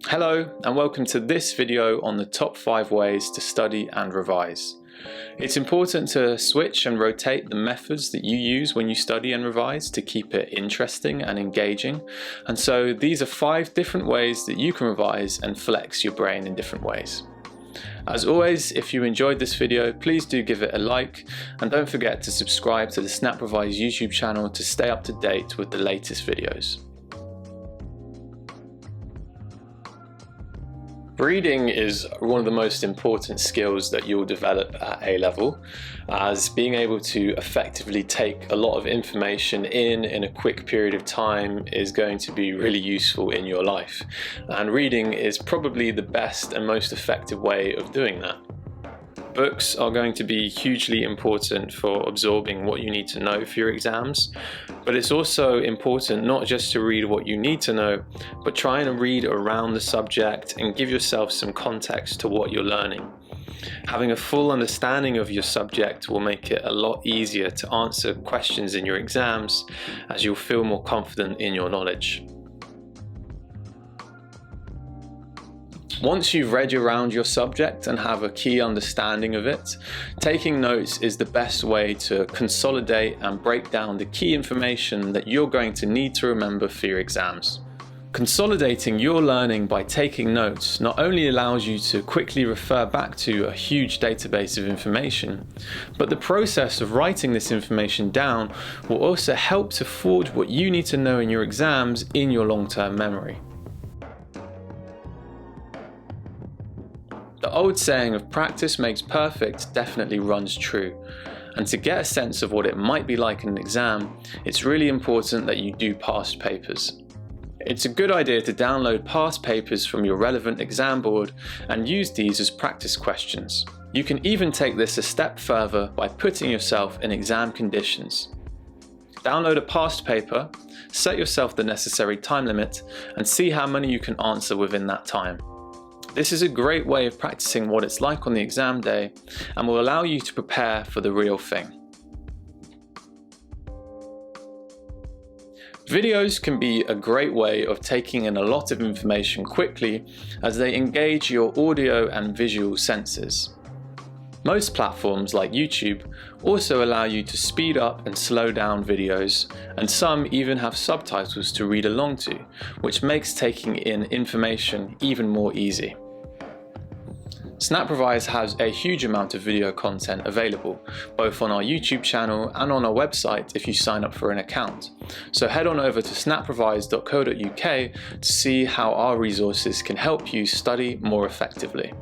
Hello and welcome to this video on the top 5 ways to study and revise. It's important to switch and rotate the methods that you use when you study and revise to keep it interesting and engaging. And so these are 5 different ways that you can revise and flex your brain in different ways. As always, if you enjoyed this video, please do give it a like and don't forget to subscribe to the SnapRevise YouTube channel to stay up to date with the latest videos. Reading is one of the most important skills that you'll develop at A-level, as being able to effectively take a lot of information in a quick period of time is going to be really useful in your life. And reading is probably the best and most effective way of doing that. Books are going to be hugely important for absorbing what you need to know for your exams, but it's also important not just to read what you need to know, but try and read around the subject and give yourself some context to what you're learning. Having a full understanding of your subject will make it a lot easier to answer questions in your exams, as you'll feel more confident in your knowledge. Once you've read around your subject and have a key understanding of it, taking notes is the best way to consolidate and break down the key information that you're going to need to remember for your exams. Consolidating your learning by taking notes not only allows you to quickly refer back to a huge database of information, but the process of writing this information down will also help to forge what you need to know in your exams in your long-term memory. The old saying of practice makes perfect definitely runs true, and to get a sense of what it might be like in an exam, it's really important that you do past papers. It's a good idea to download past papers from your relevant exam board and use these as practice questions. You can even take this a step further by putting yourself in exam conditions. Download a past paper, set yourself the necessary time limit, and see how many you can answer within that time. This is a great way of practicing what it's like on the exam day and will allow you to prepare for the real thing. Videos can be a great way of taking in a lot of information quickly, as they engage your audio and visual senses. Most platforms like YouTube also allow you to speed up and slow down videos, and some even have subtitles to read along to, which makes taking in information even more easy. SnapRevise has a huge amount of video content available, both on our YouTube channel and on our website if you sign up for an account. So head on over to snaprevise.co.uk to see how our resources can help you study more effectively.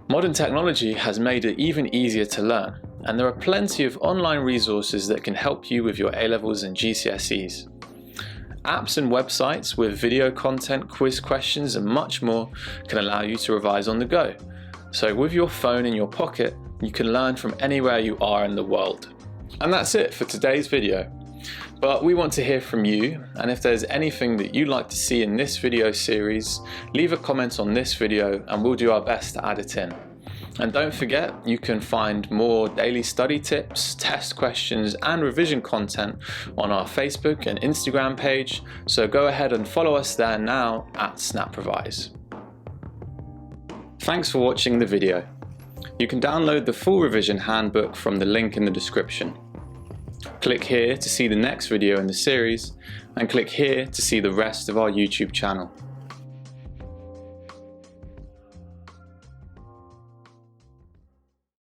Modern technology has made it even easier to learn, and there are plenty of online resources that can help you with your A-levels and GCSEs. Apps and websites with video content, quiz questions and much more can allow you to revise on the go. So with your phone in your pocket, you can learn from anywhere you are in the world. And that's it for today's video. But we want to hear from you, and if there's anything that you'd like to see in this video series, leave a comment on this video and we'll do our best to add it in. And don't forget, you can find more daily study tips, test questions and revision content on our Facebook and Instagram page, so go ahead and follow us there now at SnapRevise. Thanks for watching the video. You can download the full revision handbook from the link in the description. Click here to see the next video in the series, and click here to see the rest of our YouTube channel.